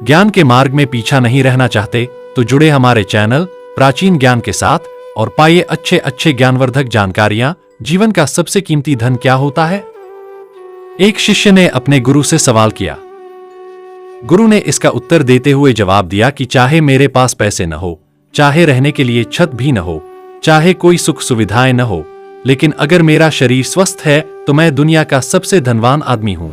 ज्ञान के मार्ग में पीछा नहीं रहना चाहते तो जुड़े हमारे चैनल प्राचीन ज्ञान के साथ और पाइए अच्छे अच्छे ज्ञानवर्धक जानकारियां। जीवन का सबसे कीमती धन क्या होता है? एक शिष्य ने अपने गुरु से सवाल किया। गुरु ने इसका उत्तर देते हुए जवाब दिया कि चाहे मेरे पास पैसे न हो, चाहे रहने के लिए छत भी न हो, चाहे कोई सुख सुविधाएं न हो, लेकिन अगर मेरा शरीर स्वस्थ है तो मैं दुनिया का सबसे धनवान आदमी हूं।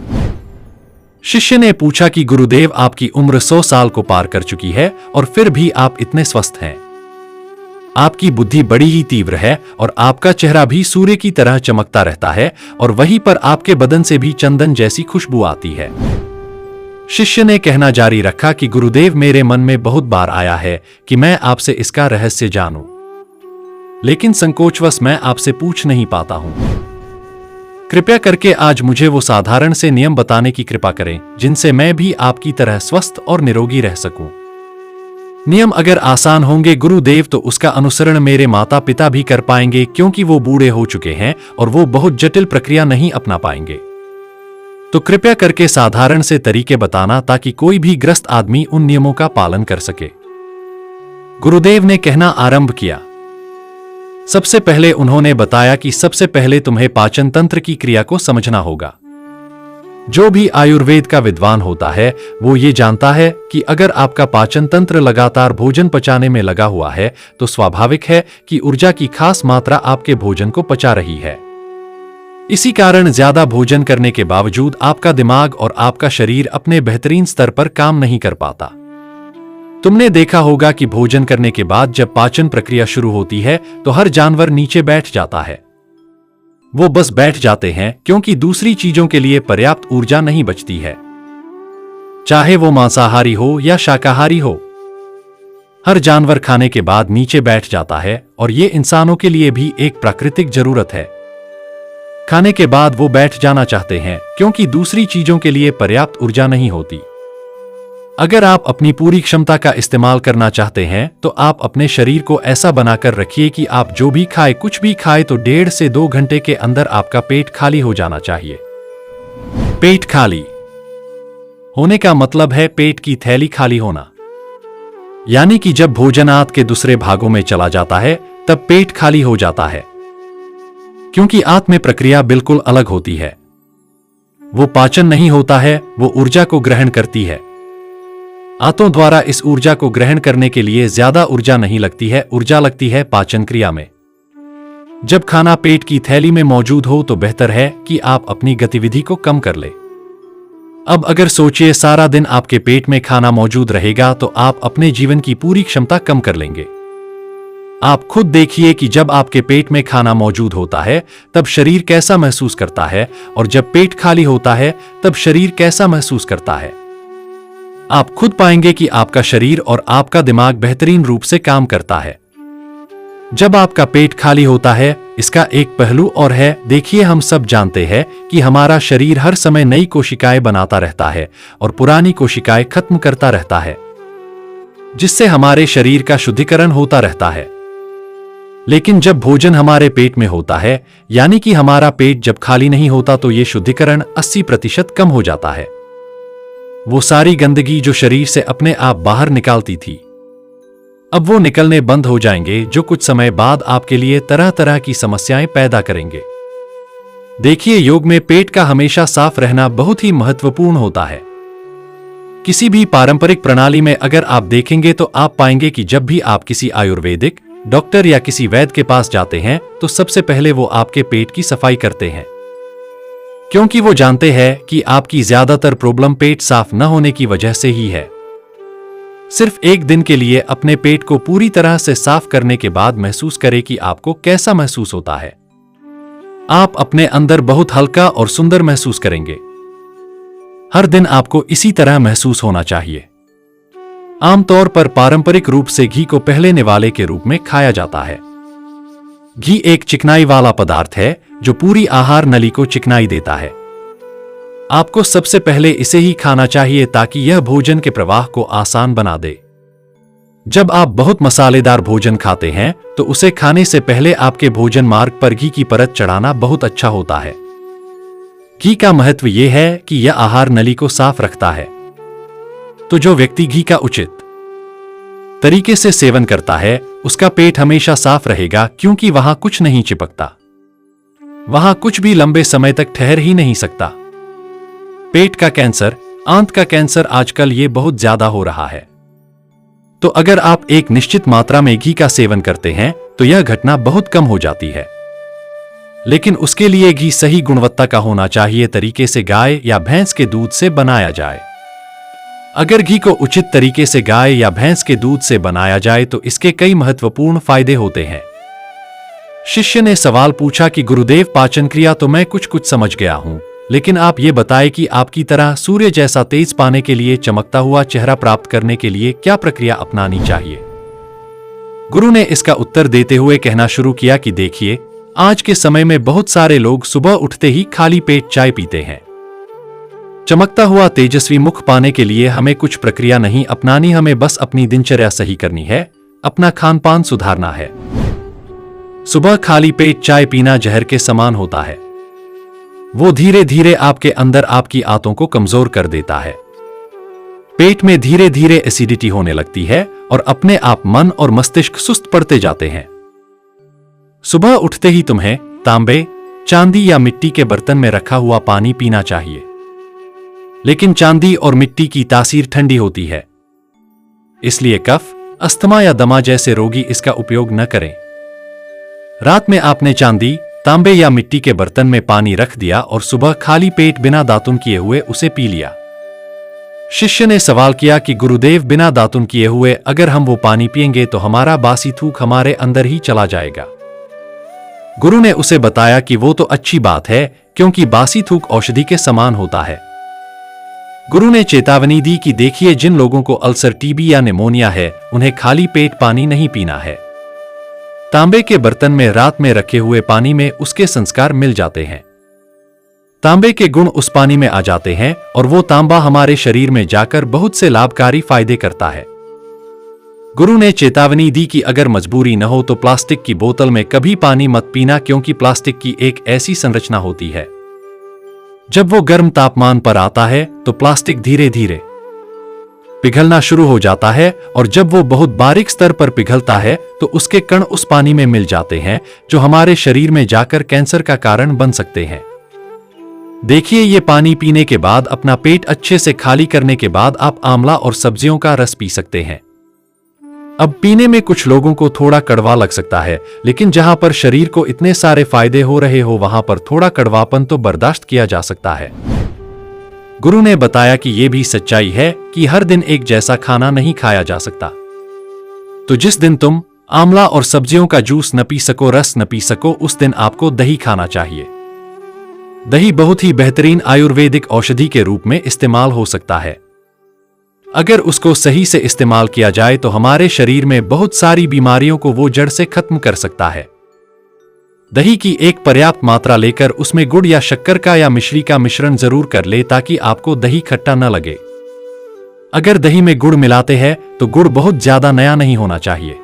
शिष्य ने पूछा कि गुरुदेव, आपकी उम्र 100 साल को पार कर चुकी है और फिर भी आप इतने स्वस्थ हैं। आपकी बुद्धि बड़ी ही तीव्र है और आपका चेहरा भी सूर्य की तरह चमकता रहता है और वहीं पर आपके बदन से भी चंदन जैसी खुशबू आती है। शिष्य ने कहना जारी रखा कि गुरुदेव, मेरे मन में बहुत बार आया है कि मैं आपसे इसका रहस्य जानूं, लेकिन संकोचवश मैं आपसे पूछ नहीं पाता हूं। कृपया करके आज मुझे वो साधारण से नियम बताने की कृपा करें जिनसे मैं भी आपकी तरह स्वस्थ और निरोगी रह सकूं। नियम अगर आसान होंगे गुरुदेव तो उसका अनुसरण मेरे माता पिता भी कर पाएंगे, क्योंकि वो बूढ़े हो चुके हैं और वो बहुत जटिल प्रक्रिया नहीं अपना पाएंगे। तो कृपया करके साधारण से तरीके बताना ताकि कोई भी ग्रस्त आदमी उन नियमों का पालन कर सके। गुरुदेव ने कहना आरंभ किया। सबसे पहले उन्होंने बताया कि सबसे पहले तुम्हें पाचन तंत्र की क्रिया को समझना होगा। जो भी आयुर्वेद का विद्वान होता है वो ये जानता है कि अगर आपका पाचन तंत्र लगातार भोजन पचाने में लगा हुआ है तो स्वाभाविक है कि ऊर्जा की खास मात्रा आपके भोजन को पचा रही है। इसी कारण ज्यादा भोजन करने के बावजूद आपका दिमाग और आपका शरीर अपने बेहतरीन स्तर पर काम नहीं कर पाता। तुमने देखा होगा कि भोजन करने के बाद जब पाचन प्रक्रिया शुरू होती है तो हर जानवर नीचे बैठ जाता है। वो बस बैठ जाते हैं क्योंकि दूसरी चीजों के लिए पर्याप्त ऊर्जा नहीं बचती है, चाहे वो मांसाहारी हो या शाकाहारी हो। हर जानवर खाने के बाद नीचे बैठ जाता है और ये इंसानों के लिए भी एक प्राकृतिक जरूरत है। खाने के बाद वो बैठ जाना चाहते हैं क्योंकि दूसरी चीजों के लिए पर्याप्त ऊर्जा नहीं होती। अगर आप अपनी पूरी क्षमता का इस्तेमाल करना चाहते हैं तो आप अपने शरीर को ऐसा बनाकर रखिए कि आप जो भी खाए, कुछ भी खाए तो 1.5 से 2 घंटे के अंदर आपका पेट खाली हो जाना चाहिए। पेट खाली होने का मतलब है पेट की थैली खाली होना, यानी कि जब भोजन आंत के दूसरे भागों में चला जाता है तब पेट खाली हो जाता है। क्योंकि आंत में प्रक्रिया बिल्कुल अलग होती है। वो पाचन नहीं होता है, वो ऊर्जा को ग्रहण करती है। आंतों द्वारा इस ऊर्जा को ग्रहण करने के लिए ज्यादा ऊर्जा नहीं लगती है, ऊर्जा लगती है पाचन क्रिया में। जब खाना पेट की थैली में मौजूद हो तो बेहतर है कि आप अपनी गतिविधि को कम कर ले। अब अगर सोचिए सारा दिन आपके पेट में खाना मौजूद रहेगा तो आप अपने जीवन की पूरी क्षमता कम कर लेंगे। आप खुद देखिए कि जब आपके पेट में खाना मौजूद होता है तब शरीर कैसा महसूस करता है और जब पेट खाली होता है तब शरीर कैसा महसूस करता है। आप खुद पाएंगे कि आपका शरीर और आपका दिमाग बेहतरीन रूप से काम करता है जब आपका पेट खाली होता है। इसका एक पहलू और है। देखिए, हम सब जानते हैं कि हमारा शरीर हर समय नई कोशिकाएं बनाता रहता है और पुरानी कोशिकाएं खत्म करता रहता है, जिससे हमारे शरीर का शुद्धिकरण होता रहता है। लेकिन जब भोजन हमारे पेट में होता है, यानी कि हमारा पेट जब खाली नहीं होता, तो यह शुद्धिकरण 80% कम हो जाता है। वो सारी गंदगी जो शरीर से अपने आप बाहर निकालती थी, अब वो निकलने बंद हो जाएंगे, जो कुछ समय बाद आपके लिए तरह तरह की समस्याएं पैदा करेंगे। देखिए, योग में पेट का हमेशा साफ रहना बहुत ही महत्वपूर्ण होता है। किसी भी पारंपरिक प्रणाली में अगर आप देखेंगे तो आप पाएंगे कि जब भी आप किसी आयुर्वेदिक डॉक्टर या किसी वैद्य के पास जाते हैं तो सबसे पहले वो आपके पेट की सफाई करते हैं, क्योंकि वो जानते हैं कि आपकी ज्यादातर प्रॉब्लम पेट साफ न होने की वजह से ही है। सिर्फ एक दिन के लिए अपने पेट को पूरी तरह से साफ करने के बाद महसूस करें कि आपको कैसा महसूस होता है। आप अपने अंदर बहुत हल्का और सुंदर महसूस करेंगे। हर दिन आपको इसी तरह महसूस होना चाहिए। आमतौर पर पारंपरिक रूप से घी को पहले निवाले के रूप में खाया जाता है। घी एक चिकनाई वाला पदार्थ है जो पूरी आहार नली को चिकनाई देता है। आपको सबसे पहले इसे ही खाना चाहिए ताकि यह भोजन के प्रवाह को आसान बना दे। जब आप बहुत मसालेदार भोजन खाते हैं तो उसे खाने से पहले आपके भोजन मार्ग पर घी की परत चढ़ाना बहुत अच्छा होता है। घी का महत्व यह है कि यह आहार नली को साफ रखता है। तो जो व्यक्ति घी का उचित तरीके से सेवन करता है उसका पेट हमेशा साफ रहेगा, क्योंकि वहां कुछ नहीं चिपकता, वहां कुछ भी लंबे समय तक ठहर ही नहीं सकता। पेट का कैंसर, आंत का कैंसर आजकल ये बहुत ज्यादा हो रहा है। तो अगर आप एक निश्चित मात्रा में घी का सेवन करते हैं तो यह घटना बहुत कम हो जाती है। लेकिन उसके लिए घी सही गुणवत्ता का होना चाहिए, तरीके से गाय या भैंस के दूध से बनाया जाए। अगर घी को उचित तरीके से गाय या भैंस के दूध से बनाया जाए तो इसके कई महत्वपूर्ण फायदे होते हैं। शिष्य ने सवाल पूछा कि गुरुदेव, पाचन क्रिया तो मैं कुछ समझ गया हूं, लेकिन आप ये बताएं कि आपकी तरह सूर्य जैसा तेज पाने के लिए, चमकता हुआ चेहरा प्राप्त करने के लिए क्या प्रक्रिया अपनानी चाहिए। गुरु ने इसका उत्तर देते हुए कहना शुरू किया कि देखिए, आज के समय में बहुत सारे लोग सुबह उठते ही खाली पेट चाय पीते हैं। चमकता हुआ तेजस्वी मुख पाने के लिए हमें कुछ प्रक्रिया नहीं अपनानी, हमें बस अपनी दिनचर्या सही करनी है, अपना खान पान सुधारना है। सुबह खाली पेट चाय पीना जहर के समान होता है। वो धीरे धीरे आपके अंदर आपकी आंतों को कमजोर कर देता है। पेट में धीरे धीरे एसिडिटी होने लगती है और अपने आप मन और मस्तिष्क सुस्त पड़ते जाते हैं। सुबह उठते ही तुम्हें तांबे, चांदी या मिट्टी के बर्तन में रखा हुआ पानी पीना चाहिए। लेकिन चांदी और मिट्टी की तासीर ठंडी होती है, इसलिए कफ, अस्थमा या दमा जैसे रोगी इसका उपयोग न करें। रात में आपने चांदी, तांबे या मिट्टी के बर्तन में पानी रख दिया और सुबह खाली पेट बिना दातुन किए हुए उसे पी लिया। शिष्य ने सवाल किया कि गुरुदेव, बिना दातुन किए हुए अगर हम वो पानी पिएंगे तो हमारा बासी थूक हमारे अंदर ही चला जाएगा। गुरु ने उसे बताया कि वो तो अच्छी बात है, क्योंकि बासी थूक औषधि के समान होता है। गुरु ने चेतावनी दी कि देखिए, जिन लोगों को अल्सर, टीबी या निमोनिया है उन्हें खाली पेट पानी नहीं पीना है। तांबे के बर्तन में रात में रखे हुए पानी में उसके संस्कार मिल जाते हैं। तांबे के गुण उस पानी में आ जाते हैं और वो तांबा हमारे शरीर में जाकर बहुत से लाभकारी फायदे करता है। गुरु ने चेतावनी दी कि अगर मजबूरी न हो तो प्लास्टिक की बोतल में कभी पानी मत पीना, क्योंकि प्लास्टिक की एक ऐसी संरचना होती है, जब वो गर्म तापमान पर आता है तो प्लास्टिक धीरे धीरे पिघलना शुरू हो जाता है, और जब वो बहुत बारीक स्तर पर पिघलता है तो उसके कण उस पानी में मिल जाते हैं, जो हमारे शरीर में जाकर कैंसर का कारण बन सकते हैं। देखिए, ये पानी पीने के बाद, अपना पेट अच्छे से खाली करने के बाद आप आंवला और सब्जियों का रस पी सकते हैं। अब पीने में कुछ लोगों को थोड़ा कड़वा लग सकता है, लेकिन जहां पर शरीर को इतने सारे फायदे हो रहे हो वहां पर थोड़ा कड़वापन तो बर्दाश्त किया जा सकता है। गुरु ने बताया कि यह भी सच्चाई है कि हर दिन एक जैसा खाना नहीं खाया जा सकता। तो जिस दिन तुम आंवला और सब्जियों का जूस न पी सको, रस न पी सको, उस दिन आपको दही खाना चाहिए। दही बहुत ही बेहतरीन आयुर्वेदिक औषधि के रूप में इस्तेमाल हो सकता है। अगर उसको सही से इस्तेमाल किया जाए तो हमारे शरीर में बहुत सारी बीमारियों को वो जड़ से खत्म कर सकता है। दही की एक पर्याप्त मात्रा लेकर उसमें गुड़ या शक्कर का या मिश्री का मिश्रण जरूर कर ले, ताकि आपको दही खट्टा न लगे। अगर दही में गुड़ मिलाते हैं तो गुड़ बहुत ज्यादा नया नहीं होना चाहिए।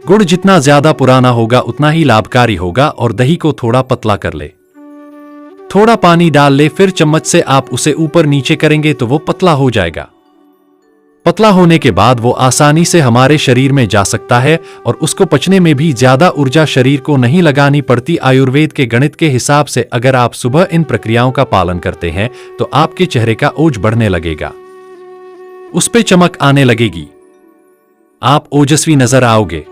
गुड़ जितना ज्यादा पुराना होगा उतना ही लाभकारी होगा, और दही को थोड़ा पतला कर ले। थोड़ा पानी डाल ले, फिर चम्मच से आप उसे ऊपर नीचे करेंगे तो वो पतला हो जाएगा। पतला होने के बाद वो आसानी से हमारे शरीर में जा सकता है, और उसको पचने में भी ज्यादा ऊर्जा शरीर को नहीं लगानी पड़ती। आयुर्वेद के गणित के हिसाब से अगर आप सुबह इन प्रक्रियाओं का पालन करते हैं तो आपके चेहरे का ओज बढ़ने लगेगा, उस पे चमक आने लगेगी, आप ओजस्वी नजर आओगे।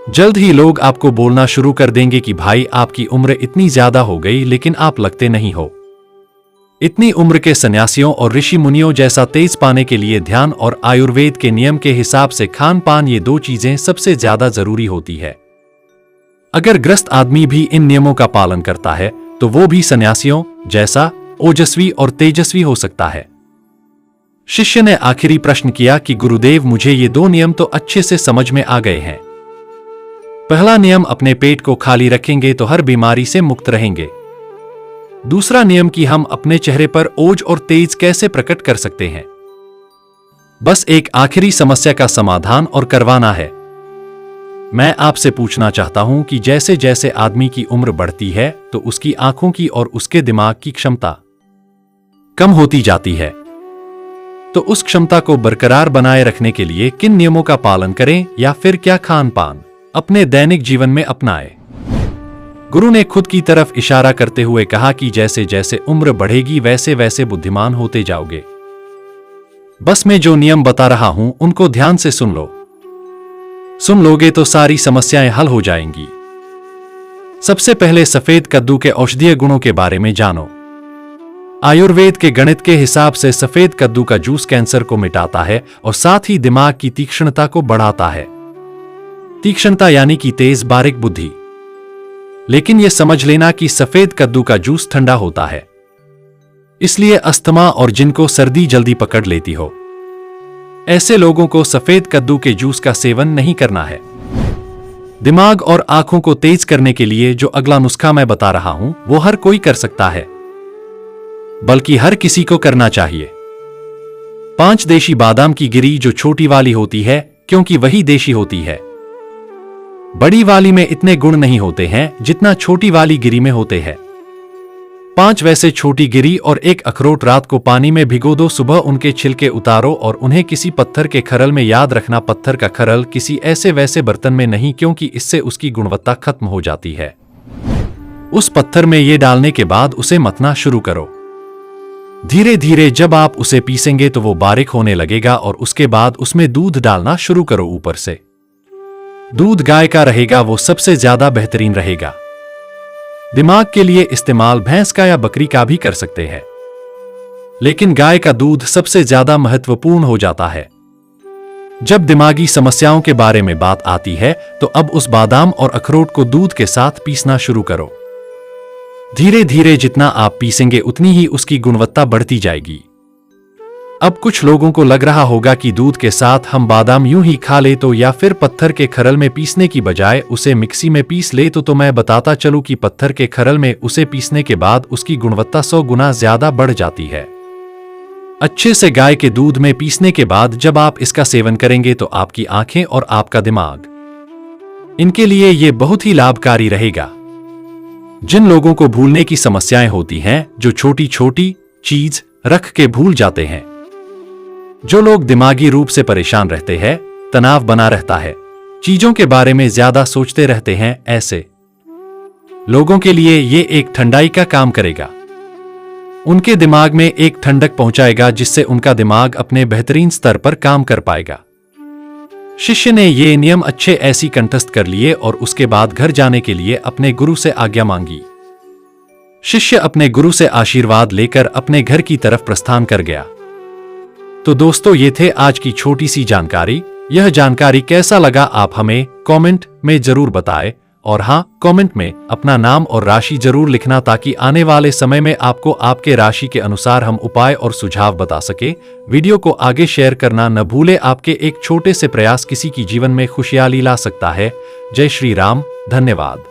जल्द ही लोग आपको बोलना शुरू कर देंगे कि भाई, आपकी उम्र इतनी ज्यादा हो गई लेकिन आप लगते नहीं हो। इतनी उम्र के सन्यासियों और ऋषि मुनियों जैसा तेज पाने के लिए ध्यान और आयुर्वेद के नियम के हिसाब से खान पान, ये दो चीजें सबसे ज्यादा जरूरी होती है। अगर ग्रस्त आदमी भी इन नियमों का पालन करता है तो वो भी सन्यासियों जैसा ओजस्वी और तेजस्वी हो सकता है। शिष्य ने आखिरी प्रश्न किया कि गुरुदेव, मुझे ये दो नियम तो अच्छे से समझ में आ गए हैं। पहला नियम, अपने पेट को खाली रखेंगे तो हर बीमारी से मुक्त रहेंगे। दूसरा नियम कि हम अपने चेहरे पर ओज और तेज कैसे प्रकट कर सकते हैं। बस एक आखिरी समस्या का समाधान और करवाना है। मैं आपसे पूछना चाहता हूं कि जैसे जैसे आदमी की उम्र बढ़ती है तो उसकी आंखों की और उसके दिमाग की क्षमता कम होती जाती है। तो उस क्षमता को बरकरार बनाए रखने के लिए किन नियमों का पालन करें या फिर क्या खान पान अपने दैनिक जीवन में अपनाएं। गुरु ने खुद की तरफ इशारा करते हुए कहा कि जैसे जैसे उम्र बढ़ेगी वैसे वैसे बुद्धिमान होते जाओगे। बस मैं जो नियम बता रहा हूं उनको ध्यान से सुन लो। सुन लोगे तो सारी समस्याएं हल हो जाएंगी। सबसे पहले सफेद कद्दू के औषधीय गुणों के बारे में जानो। आयुर्वेद के गणित के हिसाब से सफेद कद्दू का जूस कैंसर को मिटाता है और साथ ही दिमाग की तीक्ष्णता को बढ़ाता है। तीक्ष्णता यानी कि तेज बारीक बुद्धि। लेकिन यह समझ लेना कि सफेद कद्दू का जूस ठंडा होता है, इसलिए अस्थमा और जिनको सर्दी जल्दी पकड़ लेती हो ऐसे लोगों को सफेद कद्दू के जूस का सेवन नहीं करना है। दिमाग और आंखों को तेज करने के लिए जो अगला नुस्खा मैं बता रहा हूं वो हर कोई कर सकता है, बल्कि हर किसी को करना चाहिए। 5 देशी बादाम की गिरी जो छोटी वाली होती है क्योंकि वही देशी होती है। बड़ी वाली में इतने गुण नहीं होते हैं जितना छोटी वाली गिरी में होते हैं। 5 वैसे छोटी गिरी और 1 अखरोट रात को पानी में भिगो दो। सुबह उनके छिलके उतारो और उन्हें किसी पत्थर के खरल में, याद रखना पत्थर का खरल किसी ऐसे वैसे बर्तन में नहीं, क्योंकि इससे उसकी गुणवत्ता खत्म हो जाती है। उस पत्थर में ये डालने के बाद उसे मथना शुरू करो। धीरे धीरे जब आप उसे पीसेंगे तो वो बारीक होने लगेगा और उसके बाद उसमें दूध डालना शुरू करो। ऊपर से दूध गाय का रहेगा, वो सबसे ज्यादा बेहतरीन रहेगा। दिमाग के लिए इस्तेमाल भैंस का या बकरी का भी कर सकते हैं, लेकिन गाय का दूध सबसे ज्यादा महत्वपूर्ण हो जाता है। जब दिमागी समस्याओं के बारे में बात आती है तो अब उस बादाम और अखरोट को दूध के साथ पीसना शुरू करो। धीरे धीरे जितना आप पीसेंगे उतनी ही उसकी गुणवत्ता बढ़ती जाएगी। अब कुछ लोगों को लग रहा होगा कि दूध के साथ हम बादाम यूं ही खा ले तो, या फिर पत्थर के खरल में पीसने की बजाय उसे मिक्सी में पीस ले तो मैं बताता चलूं कि पत्थर के खरल में उसे पीसने के बाद उसकी गुणवत्ता 100 गुना ज्यादा बढ़ जाती है। अच्छे से गाय के दूध में पीसने के बाद जब आप इसका सेवन करेंगे तो आपकी आंखें और आपका दिमाग, इनके लिए यह बहुत ही लाभकारी रहेगा। जिन लोगों को भूलने की समस्याएं होती हैं, जो छोटी छोटी चीज रख के भूल जाते हैं, जो लोग दिमागी रूप से परेशान रहते हैं, तनाव बना रहता है, चीजों के बारे में ज्यादा सोचते रहते हैं, ऐसे लोगों के लिए ये एक ठंडाई का काम करेगा। उनके दिमाग में एक ठंडक पहुंचाएगा जिससे उनका दिमाग अपने बेहतरीन स्तर पर काम कर पाएगा। शिष्य ने ये नियम अच्छे ऐसी कंठस्थ कर लिए और उसके बाद घर जाने के लिए अपने गुरु से आज्ञा मांगी। शिष्य अपने गुरु से आशीर्वाद लेकर अपने घर की तरफ प्रस्थान कर गया। तो दोस्तों, ये थे आज की छोटी सी जानकारी। यह जानकारी कैसा लगा आप हमें कमेंट में जरूर बताएं, और हाँ, कमेंट में अपना नाम और राशि जरूर लिखना ताकि आने वाले समय में आपको आपके राशि के अनुसार हम उपाय और सुझाव बता सके। वीडियो को आगे शेयर करना न भूले। आपके एक छोटे से प्रयास किसी की जीवन में खुशहाली ला सकता है। जय श्री राम। धन्यवाद।